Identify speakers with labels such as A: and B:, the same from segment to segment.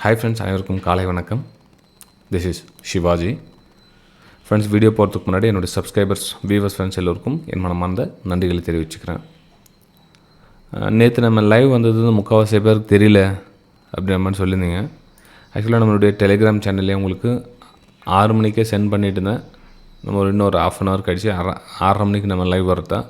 A: Hi friends, அனைவருக்கும் காலை வணக்கம். This is Sivaji. Friends, video போகிறதுக்கு முன்னாடி என்னுடைய சப்ஸ்கிரைபர்ஸ், வியூவர்ஸ், ஃப்ரெண்ட்ஸ் எல்லோருக்கும் என் மனமார்ந்த நன்றிகளை தெரிவிச்சுக்கிறேன். நேற்று நம்ம லைவ் வந்தது முக்கால்வாசி பேருக்கு தெரியல அப்படின்ற மாதிரி சொல்லியிருந்தீங்க. ஆக்சுவலாக நம்மளுடைய டெலிகிராம் சேனல்லே உங்களுக்கு 6 மணிக்கே சென்ட் பண்ணிட்டு இருந்தேன். நம்ம இன்னொரு 1/2 hour கழிச்சு 6:30 மணிக்கு நம்ம லைவ் வரதா.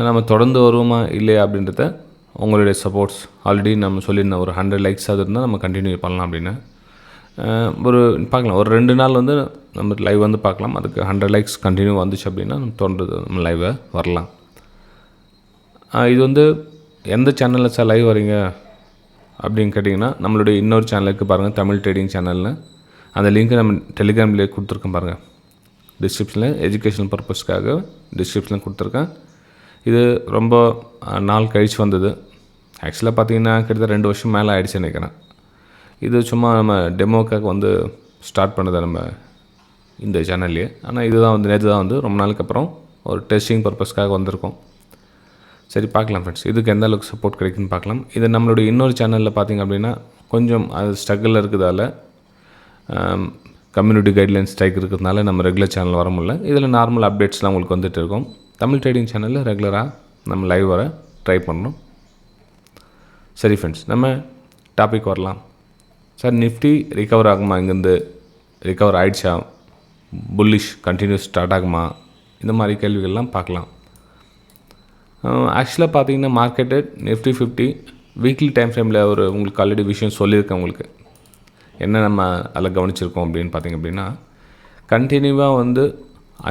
A: நம்ம தொடர்ந்து வருவோமா இல்லையா அப்படின்றத உங்களுடைய சப்போர்ட்ஸ் ஆல்ரெடி நம்ம சொல்லியிருந்தோம். ஒரு 100 likes அது இருந்தால் நம்ம கண்டினியூ பண்ணலாம் அப்படின்னு. ஒரு பார்க்கலாம், ஒரு 2 நாள் வந்து நம்ம லைவ் வந்து பார்க்கலாம். அதுக்கு 100 likes கண்டினியூ வந்துச்சு அப்படின்னா நம்ம தொடர்ந்து நம்ம லைவை வரலாம். இது வந்து எந்த சேனலில் சார் லைவ் வரீங்க அப்படின்னு கேட்டிங்கன்னா, நம்மளுடைய இன்னொரு சேனலுக்கு பாருங்கள், தமிழ் ட்ரேடிங் சேனல்னு. அந்த லிங்க்கை நம்ம டெலிகிராம்லேயே கொடுத்துருக்கேன் பாருங்கள், டிஸ்கிரிப்ஷனில். எஜுகேஷனல் பர்பஸ்க்காக டிஸ்கிரிப்ஷனில் கொடுத்துருக்கேன். இது ரொம்ப நாள் கழிச்சு வந்தது. ஆக்சுவலாக பார்த்தீங்கன்னா கிட்டத்தட்ட 2 வருஷம் மேலே ஆகிடுச்சு நினைக்கிறேன். இது சும்மா நம்ம டெமோக்காக வந்து ஸ்டார்ட் பண்ணதை நம்ம இந்த சேனல்லையே. ஆனால் இதுதான் வந்து நேற்று தான் வந்து ரொம்ப நாளுக்கு அப்புறம் ஒரு டெஸ்டிங் பர்பஸ்க்காக வந்திருக்கோம். சரி, பார்க்கலாம் ஃப்ரெண்ட்ஸ், இதுக்கு எந்த அளவுக்கு சப்போர்ட் கிடைக்குன்னு பார்க்கலாம். இது நம்மளுடைய இன்னொரு சேனலில் பார்த்திங்க அப்படின்னா கொஞ்சம் அது ஸ்ட்ரகிளில் இருக்கிறதால, கம்யூனிட்டி கைட்லைன்ஸ் ஸ்ட்ரைக் இருக்கிறதுனால நம்ம ரெகுலர் சேனல் வர முடியல. இதில் நார்மல் அப்டேட்ஸ்லாம் உங்களுக்கு வந்துட்டு இருக்கும். தமிழ் ட்ரேடிங் சேனலில் ரெகுலராக நம்ம லைவ் வர ட்ரை பண்ணணும். சரி ஃப்ரெண்ட்ஸ், நம்ம டாபிக் வரலாம். சார், நிஃப்டி ரிகவர் ஆகுமா? இங்கேருந்து ரிகவர் ஆகிடுச்சா? புல்லிஷ் கண்டினியூஸ் ஸ்டார்ட் ஆகுமா? இந்த மாதிரி கேள்விகள்லாம் பார்க்கலாம். ஆக்சுவலாக பார்த்தீங்கன்னா மார்க்கெட்டு நிஃப்டி 50 வீக்லி டைம் ஃப்ரேமில் ஒரு உங்களுக்கு ஆல்ரெடி விஷயம் சொல்லியிருக்கேன். உங்களுக்கு என்ன நம்ம அதில் கவனிச்சிருக்கோம் அப்படின்னு பார்த்திங்க அப்படின்னா, கண்டினியூவாக வந்து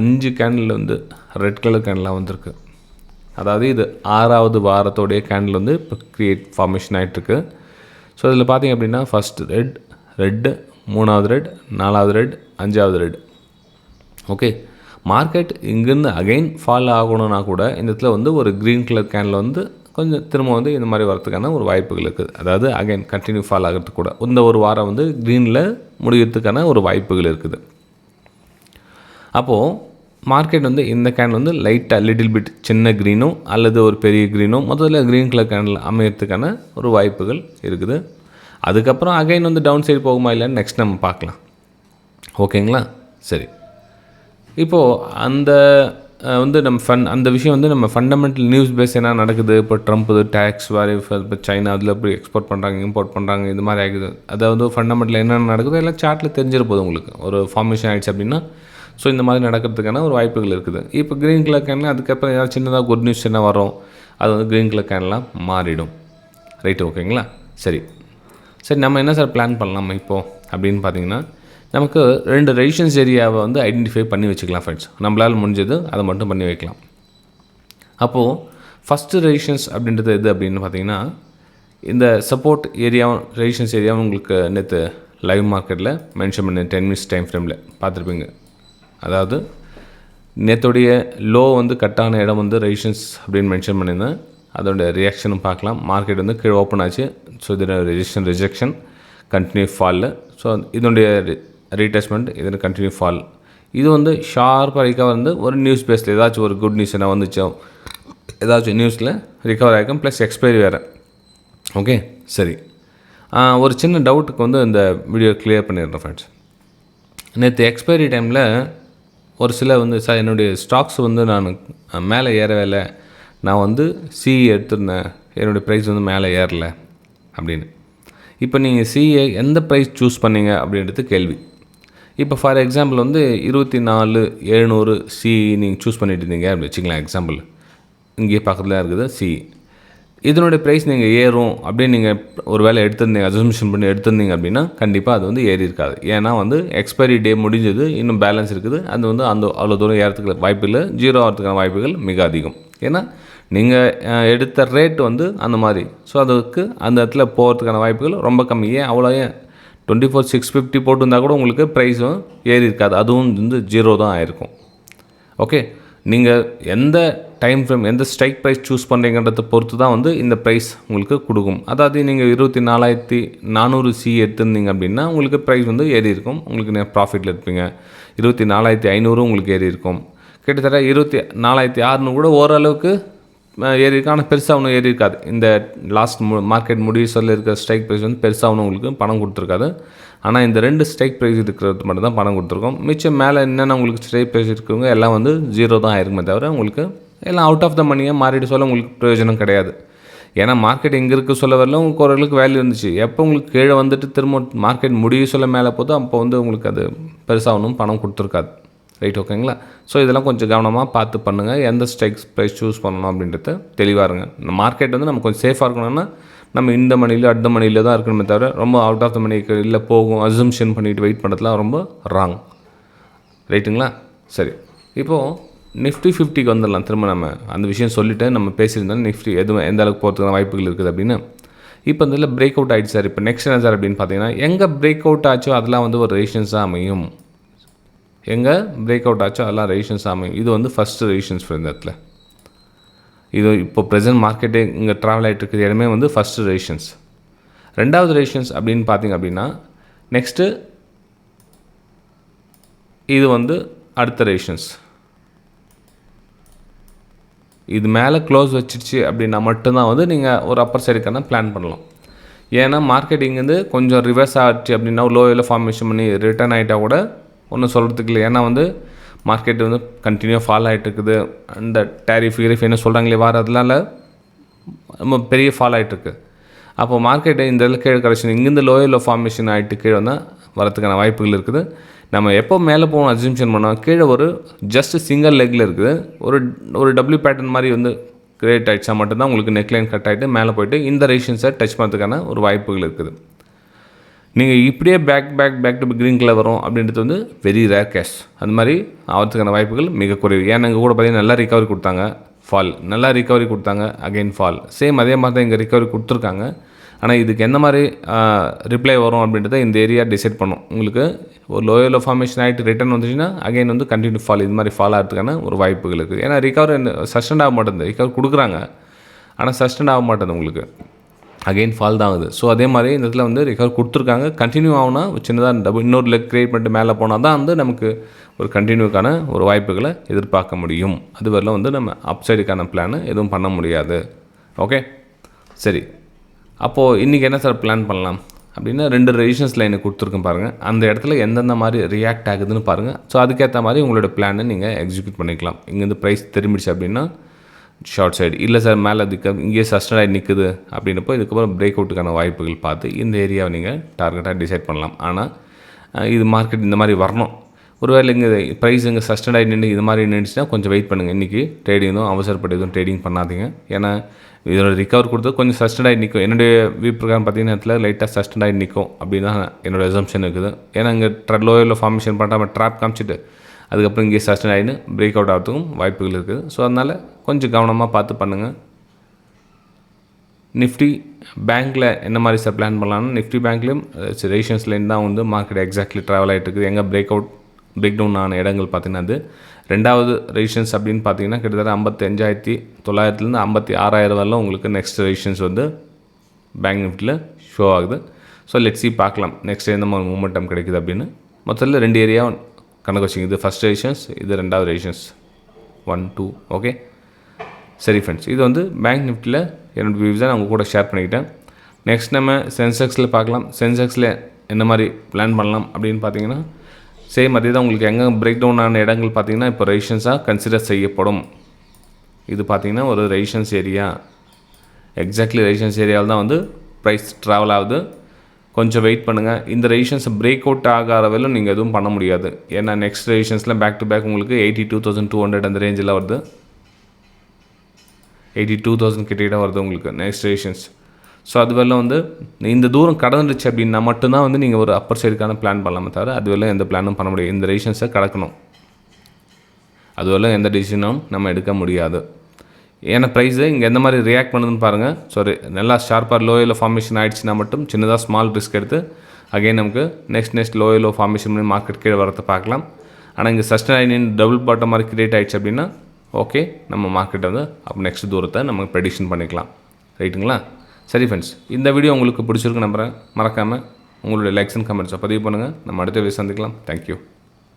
A: 5 கேண்டில் வந்து ரெட் கலர் கேண்டிலாக வந்திருக்கு. அதாவது இது 6வது வாரத்தோடைய கேண்டில் வந்து இப்போ ஃபார்மேஷன் ஆகிட்டுருக்கு. ஸோ இதில் பார்த்திங்க அப்படின்னா ஃபஸ்ட்டு ரெட்டு, 3வது ரெட், 4வது ரெட், 5வது ரெட். ஓகே, மார்க்கெட் இங்கேருந்து அகைன் ஃபால் ஆகணும்னா கூட இந்த இடத்துல வந்து ஒரு க்ரீன் கலர் கேண்டில் வந்து கொஞ்சம் திரும்ப வந்து இந்த மாதிரி வரதுக்கான ஒரு வாய்ப்புகள் இருக்குது. அதாவது அகைன் கண்டினியூ ஃபால் ஆகிறதுக்கு கூட இந்த ஒரு வாரம் வந்து க்ரீனில் முடிகிறதுக்கான ஒரு வாய்ப்புகள் இருக்குது. அப்போது மார்க்கெட் வந்து இந்த கேண்டில் வந்து லைட்டாக லிட்டில் பிட் சின்ன க்ரீனும் அல்லது ஒரு பெரிய க்ரீனும் முதல்ல க்ரீன் கலர் கேண்டில் அமையறதுக்கான ஒரு வாய்ப்புகள் இருக்குது. அதுக்கப்புறம் அகைன் வந்து டவுன் சைடு போகுமா இல்லைன்னு நெக்ஸ்ட் நம்ம பார்க்கலாம். ஓகேங்களா? சரி, இப்போது அந்த வந்து நம்ம அந்த விஷயம் வந்து நம்ம ஃபண்டமெண்டல் நியூஸ் பேஸ் என்ன நடக்குது. இப்போ ட்ரம்ப் டேக்ஸ் வாரி, இப்போ சைனா அதில் எப்படி எக்ஸ்போர்ட் பண்ணுறாங்க, இம்போர்ட் பண்ணுறாங்க, இது மாதிரி ஆகுது. அதாவது ஃபண்டமெண்டல் என்னென்ன நடக்குதோ எல்லாம் சார்ட்டில் தெரிஞ்சிருப்போது உங்களுக்கு. ஒரு ஃபார்மேஷன் ஆகிடுச்சு அப்படின்னா ஸோ இந்த மாதிரி நடக்கிறதுக்கான ஒரு வாய்ப்புகள் இருக்குது. இப்போ க்ரீன் கலர் கேனில் அதுக்கப்புறம் ஏதாவது சின்னதாக குட் நியூஸ் என்ன வரும், அது வந்து க்ரீன் கலர் கேன்லாம் மாறிடும். ரைட்டு, ஓகேங்களா? சரி, நம்ம என்ன சார் பிளான் பண்ணலாம் இப்போது அப்படின்னு பார்த்தீங்கன்னா, நமக்கு 2 ரெசிஸ்டன்ஸ் ஏரியாவை வந்து ஐடென்டிஃபை பண்ணி வச்சுக்கலாம் ஃப்ரெண்ட்ஸ். நம்மளால் முடிஞ்சது அதை மட்டும் பண்ணி வைக்கலாம். அப்போது ஃபஸ்ட்டு ரெசிஸ்டன்ஸ் அப்படின்றது எது அப்படின்னு பார்த்தீங்கன்னா, இந்த சப்போர்ட் ஏரியாவும் ரெசிஸ்டன்ஸ் ஏரியாவும் உங்களுக்கு நேற்று லைவ் மார்க்கெட்டில் மென்ஷன் பண்ண 10 minutes டைம் ஃப்ரேமில் பார்த்துருப்பீங்க. அதாவது நேற்றுடைய லோ வந்து கட்டான இடம் வந்து ரெசிஸ்டன்ஸ் அப்படின்னு மென்ஷன் பண்ணியிருந்தேன். அதோட ரியாக்ஷனும் பார்க்கலாம். மார்க்கெட் வந்து கீழே ஓப்பன் ஆச்சு. ஸோ இதோட ரிஜெக்ஷன் கண்டினியூ ஃபாலில். ஸோ இதனுடைய ரீடெஸ்ட்மெண்ட், இதோட கண்டினியூ ஃபால். இது வந்து ஷார்ப்பாக ரிகவர் வந்து ஒரு நியூஸ் பேஸில் ஏதாச்சும் ஒரு குட் நியூஸ் என்ன வந்துச்சோ, ஏதாச்சும் நியூஸில் ரிகவர் ஆகிக்கும். ப்ளஸ் எக்ஸ்பைரி வேறு. ஓகே, சரி. ஒரு சின்ன டவுட்டுக்கு வந்து இந்த வீடியோ கிளியர் பண்ணிடுறேன் ஃப்ரெண்ட்ஸ். நேற்று எக்ஸ்பைரி டைமில் ஒரு சில வந்து சார் என்னுடைய ஸ்டாக்ஸ் வந்து நான் மேலே ஏறவே இல்லை, நான் வந்து சிஇ எடுத்துருந்தேன், என்னுடைய ப்ரைஸ் வந்து மேலே ஏறலை அப்படின்னு. இப்போ நீங்கள் சிஇ எந்த ப்ரைஸ் சூஸ் பண்ணீங்க அப்படின்றது கேள்வி. இப்போ ஃபார் எக்ஸாம்பிள் வந்து 24,700 சிஇ நீங்கள் சூஸ் பண்ணிட்டு இருந்தீங்க அப்படி வச்சுக்கலாம். எக்ஸாம்பிள் இங்கேயே பக்கத்தில் இருக்குது சிஇ. இதனுடைய ப்ரைஸ் நீங்கள் ஏறும் அப்படின்னு நீங்கள் ஒரு வேளை எடுத்திருந்தீங்க, அசம்ஷன் பண்ணி எடுத்திருந்தீங்க அப்படின்னா கண்டிப்பாக அது வந்து ஏறி இருக்காது. ஏன்னா வந்து எக்ஸ்பைரி டே முடிஞ்சது, இன்னும் பேலன்ஸ் இருக்குது. அது வந்து அவ்வளோ தூரம் ஏறத்துக்கு வாய்ப்பு இல்லை, 0 ஆகிறதுக்கான வாய்ப்புகள் மிக அதிகம். ஏன்னா நீங்கள் எடுத்த ரேட் வந்து அந்த மாதிரி. ஸோ அதுக்கு அந்த இடத்துல போகிறதுக்கான வாய்ப்புகள் ரொம்ப கம்மி. ஏன் அவ்வளோ? 24,650 போட்டிருந்தால் கூட உங்களுக்கு ப்ரைஸும் ஏறி இருக்காது, அதுவும் வந்து 0 தான் ஆயிருக்கும். ஓகே, நீங்கள் எந்த டைம் ஃப்ரேம், எந்த ஸ்ட்ரைக் ப்ரைஸ் சூஸ் பண்ணுறீங்கன்றதை பொறுத்து தான் வந்து இந்த ப்ரைஸ் உங்களுக்கு கொடுக்கும். அதாவது நீங்கள் 24,400 சி எடுத்திருந்தீங்க அப்படின்னா உங்களுக்கு ப்ரைஸ் வந்து ஏறி இருக்கும், உங்களுக்கு ப்ராஃபிட்டில் இருப்பீங்க. 24,500 உங்களுக்கு ஏறி இருக்கும். கிட்டத்தட்ட 24,600 கூட ஓரளவுக்கு ஏறி இருக்கு. ஆனால் பெருசாக ஒன்றும் ஏறி இருக்காது. இந்த லாஸ்ட் மார்க்கெட் முடிவு சொல்ல இருக்கிற ஸ்ட்ரைக் ப்ரைஸ் வந்து பெருசாக ஒன்றும் உங்களுக்கு பணம் கொடுத்துருக்காது. ஆனால் இந்த 2 ஸ்ட்ரைக் ப்ரைஸ் இருக்கிறது மட்டும் தான் பணம் கொடுத்துருக்கோம். மிச்சம் மேலே என்னென்ன உங்களுக்கு ஸ்ட்ரைக் ப்ரைஸ் இருக்கிறவங்க எல்லாம் வந்து 0 தான் ஆயிருக்குமே தவிர உங்களுக்கு எல்லாம் அவுட் ஆஃப் த மணியாக மாறிட்டு சொல்ல உங்களுக்கு பிரயோஜனம் கிடையாது. ஏன்னா மார்க்கெட் எங்கே இருக்குது சொல்ல வரல உங்களுக்கு ஓரளவுக்கு வேல்யூ இருந்துச்சு. எப்போ உங்களுக்கு கீழே வந்துட்டு திரும்ப மார்க்கெட் முடிவு சொல்ல மேலே போதோ அப்போ வந்து உங்களுக்கு அது பெருசாக ஒன்றும் பணம் கொடுத்துருக்காது. ரைட், ஓகேங்களா? ஸோ இதெல்லாம் கொஞ்சம் கவனமாக பார்த்து பண்ணுங்கள். எந்த ஸ்ட்ரைக் ப்ரைஸ் சூஸ் பண்ணணும் அப்படின்றத தெளிவாக இருங்க. இந்த மார்க்கெட் வந்து நம்ம கொஞ்சம் சேஃபாக இருக்கணும்னா நம்ம இந்த மணியில் அடுத்த மணியில் தான் இருக்கணுமே தவிர ரொம்ப அவுட் ஆஃப் த மணிக்கு இல்லை போகும் அசம்ஷன் பண்ணிவிட்டு வெயிட் பண்ணுறதுலாம் ரொம்ப ராங். ரைட்டுங்களா? சரி, இப்போது நிஃப்டி 50க்கு வந்துடலாம். திரும்ப நம்ம அந்த விஷயம் சொல்லிவிட்டு நம்ம பேசியிருந்தோம் நிஃப்டி எதுவும் எந்த அளவுக்கு போகிறதுக்கான வாய்ப்புகள் இருக்குது அப்படின்னு. இப்போ இதில் பிரேக் அவுட் ஆகிடுச்சு சார். இப்போ நெக்ஸ்ட் என்ன சார் அப்படின்னு பார்த்தீங்கன்னா, எங்கே பிரேக் அவுட் ஆச்சோ அதெல்லாம் வந்து ஒரு ரெசிஸ்டன்ஸாக அமையும். எங்கே பிரேக் அவுட் ஆச்சோ அதெல்லாம் ரெசிஸ்டன்ஸாக அமையும். இது வந்து ஃபஸ்ட்டு ரெசிஸ்டன்ஸ் இந்த இடத்துல. இது இப்போ ப்ரெசென்ட் மார்க்கெட்டே இங்கே ட்ராவல் ஆகிட்டு இருக்கிற இடமே வந்து ஃபஸ்ட்டு ரெசிஸ்டன்ஸ். ரெண்டாவது ரெசிஸ்டன்ஸ் அப்படின்னு பார்த்தீங்க அப்படின்னா நெக்ஸ்ட்டு இது வந்து அடுத்த ரெசிஸ்டன்ஸ். இது மேலே க்ளோஸ் வச்சிருச்சு அப்படின்னா மட்டும்தான் வந்து நீங்கள் ஒரு அப்பர் சைடுக்கான பிளான் பண்ணலாம். ஏன்னா மார்க்கெட் இங்கேருந்து கொஞ்சம் ரிவர்ஸ் ஆகிடுச்சு அப்படின்னா லோவில் ஃபார்மேஷன் பண்ணி ரிட்டர்ன் ஆகிட்டால் கூட ஒன்றும் சொல்கிறதுக்கு இல்லை. ஏன்னா வந்து மார்க்கெட் வந்து கண்டினியூவாக ஃபால் ஆகிட்டு இருக்குது. அந்த டேரிஃப் என்ன சொல்கிறாங்களே அதனால ரொம்ப பெரிய ஃபால் ஆகிட்டுருக்கு. அப்போ மார்க்கெட்டு இந்த இதில் கீழே கரெக்ஷன் இங்கேருந்து லோயில் ஃபார்மேஷன் ஆகிட்டு கீழே வந்தால் வரதுக்கான வாய்ப்புகள் இருக்குது. நம்ம எப்போ மேலே போகணும் அசம்ஷன் பண்ணோம் கீழே ஒரு ஜஸ்ட் சிங்கிள் லெக்கில் இருக்குது. ஒரு டபிள்யூ பேட்டர்ன் மாதிரி வந்து கிரியேட் ஆகிடுச்சா மட்டும்தான் உங்களுக்கு நெக்லைன் கட் ஆகிட்டு மேலே போய்ட்டு இந்த ரெசிஸ்டன்ஸை டச் பண்ணுறதுக்கான ஒரு வாய்ப்புகள் இருக்குது. நீங்கள் இப்படியே பேக் டு க்ரீன் கலர் வரும் அப்படின்றது வந்து வெரி ரேர் கேஷ். அந்த மாதிரி ஆகிறதுக்கான வாய்ப்புகள் மிக குறைவு. ஏன்னா இங்கே கூட பார்த்தீங்கன்னா நல்லா ரிகவரி கொடுத்தாங்க, ஃபால், நல்லா ரிகவரி கொடுத்தாங்க, அகெயின் ஃபால். சேம் அதே மாதிரி தான் இங்கே ரிகவரி கொடுத்துருக்காங்க. ஆனால் இதுக்கு எந்த மாதிரி ரிப்ளை வரும் அப்படின்றத இந்த ஏரியா டிசைட் பண்ணும். உங்களுக்கு ஒரு லோயரில் ஃபார்மேஷன் ஆகிட்டு ரிட்டர்ன் வந்துச்சுன்னா அகைன் வந்து கண்டினியூ ஃபால், இது மாதிரி ஃபால் ஆகிறதுக்கான ஒரு வாய்ப்புகள் இருக்குது. ஏன்னா ரிகவர் சஸ்டெண்ட் ஆக மாட்டேங்குது. ரிகவர் கொடுக்குறாங்க ஆனால் சஸ்டெண்ட் ஆக மாட்டேங்குது, உங்களுக்கு அகெயின் ஃபால் தான் ஆகுது. ஸோ அதே மாதிரி இந்த இடத்துல வந்து ரிகவர் கொடுத்துருக்காங்க. கண்டினியூ ஆகுனா சின்னதாக இன்னொரு லெக் க்ரியேட் பண்ணிட்டு மேலே போனால் தான் வந்து நமக்கு ஒரு கண்டினியூக்கான ஒரு வாய்ப்புகளை எதிர்பார்க்க முடியும். அது வரலாம் வந்து நம்ம அப்சைடுக்கான பிளான் எதுவும் பண்ண முடியாது. ஓகே, சரி. அப்போது இன்றைக்கி என்ன சார் பிளான் பண்ணலாம் அப்படின்னா 2 ரெசிஸ்டன்ஸ் லைனை கொடுத்துருக்கேன் பாருங்கள். அந்த இடத்துல எந்தெந்த மாதிரி ரியாக்ட் ஆகுதுன்னு பாருங்கள். ஸோ அதுக்கேற்ற மாதிரி உங்களோட பிளானை நீங்கள் எக்ஸிக்யூட் பண்ணிக்கலாம். இங்கேருந்து ப்ரைஸ் திரும்பிடுச்சு அப்படின்னா ஷார்ட் சைடு, இல்லை சார் மேலே இங்கேயே சஸ்டெண்ட் ஆகி நிற்குது அப்படின்னப்போ இதுக்கப்புறம் பிரேக் அவுட்டுக்கான வாய்ப்புகள் பார்த்து இந்த ஏரியாவை நீங்கள் டார்கெட்டாக டிசைட் பண்ணலாம். ஆனால் இது மார்க்கெட் இந்த மாதிரி வரணும். ஒருவேளை இங்கே ப்ரைஸ் இங்கே சஸ்டெண்ட் ஆகி நின்று இது மாதிரி நின்றுச்சுன்னா கொஞ்சம் வெயிட் பண்ணுங்கள். இன்றைக்கி ட்ரேடிங்கும் அவசரப்பட்டு எதுவும் ட்ரேடிங் பண்ணாதீங்க. ஏன்னா இதோட ரிகவர் கொடுத்து கொஞ்சம் சஸ்டெண்ட் ஆகி நிற்கும். என்னுடைய வியூ பிரகாரம் பார்த்தீங்கன்னா இடத்துல லைட்டாக சஸ்டெண்ட் ஆகி நிற்கும் அப்படின்னு தான் என்னோடய அசம்ஷன் இருக்குது. ஏன்னா இங்கே லோயரில் ஃபார்மேஷன் பண்ணுறாம ட்ராப் காமிச்சிட்டு அதுக்கப்புறம் இங்கே சஸ்டெண்ட் ஆகின்னு பிரேக் அவுட் ஆகிறதுக்கும் வாய்ப்புகள் இருக்குது. ஸோ அதனால் கொஞ்சம் கவனமாக பார்த்து பண்ணுங்கள். நிஃப்டி பேங்க்கில் என்ன மாதிரி சார் பிளான் பண்ணலாம்னா நிஃப்டி பேங்க்லேயும் ரெசிஸ்டன்ஸ் லைன் தான் வந்து மார்க்கெட் எக்ஸாக்ட்லி ட்ராவல் ஆகிட்டு இருக்குது. எங்கே பிரேக் டவுன் ஆன இடங்கள் பார்த்திங்கன்னா அது ரெண்டாவது ரெசிஸ்டன்ஸ் அப்படின்னு பார்த்தீங்கன்னா கிட்டத்தட்ட 55,900 56,000 வரலாம் உங்களுக்கு நெக்ஸ்ட் ரெசிஸ்டன்ஸ் வந்து பேங்க் நிஃப்டியில் ஷோ ஆகுது. ஸோ லெட்ஸி பார்க்கலாம் நெக்ஸ்ட் எந்த மாதிரி மூமெண்டம் கிடைக்குது அப்படின்னு. மொத்தத்தில் 2 ஏரியா கணக்கு வச்சுங்க. இது ஃபஸ்ட் ரெசிஸ்டன்ஸ், இது ரெண்டாவது ரெசிஸ்டன்ஸ் 1 2. ஓகே, சரி ஃப்ரெண்ட்ஸ், இது வந்து பேங்க் நிஃப்டியில் என்னோடய வியூஸ் தான் அவங்க கூட ஷேர் பண்ணிக்கிட்டேன். நெக்ஸ்ட் நம்ம சென்செக்ஸில் பார்க்கலாம். சென்செக்ஸில் என்ன மாதிரி பிளான் பண்ணலாம் அப்படின்னு பார்த்தீங்கன்னா சேம் அதே தான். உங்களுக்கு எங்கே பிரேக் டவுன் ஆன இடங்கள் பார்த்திங்கன்னா இப்போ ரெசிஸ்டன்ஸாக கன்சிடர் செய்யப்படும். இது பார்த்திங்கன்னா ஒரு ரெசிஸ்டன்ஸ் ஏரியா, எக்ஸாக்ட்லி ரெசிஸ்டன்ஸ் ஏரியாவில் தான் வந்து ப்ரைஸ் ட்ராவல் ஆகுது. கொஞ்சம் வெயிட் பண்ணுங்கள். இந்த ரெசிஸ்டன்ஸை பிரேக் அவுட் ஆகாத வரையிலும் நீங்கள் எதுவும் பண்ண முடியாது. ஏன்னா நெக்ஸ்ட் ரெசிஸ்டன்ஸில் பேக் டு பேக் உங்களுக்கு 82,200 அந்த ரேஞ்சில் வருது. 82,000 கிட்டே வருது உங்களுக்கு நெக்ஸ்ட் ரெசிஸ்டன்ஸ். ஸோ அது வரலாம் வந்து இந்த தூரம் கடந்துருச்சு அப்படின்னா மட்டும்தான் வந்து நீங்கள் ஒரு அப்பர் சைடுக்கான பிளான் பண்ணலாமே தவிர அது வரலாம் எந்த பிளானும் பண்ண முடியாது. இந்த ரெசிஸ்டன்ஸை கடக்கணும், அது வரலாம் எந்த டிசிஷனும் நம்ம எடுக்க முடியாது. ஏன்னா ப்ரைஸு இங்கே எந்த மாதிரி ரியாக்ட் பண்ணுதுன்னு பாருங்கள். சாரி, நல்லா ஷார்ப்பாக லோயில் ஃபார்மேஷன் ஆகிடுச்சுன்னா மட்டும் சின்னதாக ஸ்மால் ரிஸ்க் எடுத்து அகைன் நமக்கு நெக்ஸ்ட் லோயில் ஃபார்மேஷன் பண்ணி மார்க்கெட் கீழே வரத்தை பார்க்கலாம். ஆனால் இங்கே சஸ்டெயின் டபுள் பாட்டம் மாதிரி கிரியேட் ஆகிடுச்சு அப்படின்னா ஓகே, நம்ம மார்க்கெட்டை வந்து அப்போ நெக்ஸ்ட் தூரத்தை நம்ம ப்ரெடிக்ஷன் பண்ணிக்கலாம். ரைட்டுங்களா? சரி ஃப்ரெண்ட்ஸ், இந்த வீடியோ உங்களுக்கு பிடிச்சிருக்கு நம்புகிறேன். மறக்காமல் உங்களுடைய லைக்ஸ் அண்ட் கமெண்ட்ஸை பதிவு பண்ணுங்கள். நம்ம அடுத்த வீடியோ சந்திக்கலாம். தேங்க்யூ.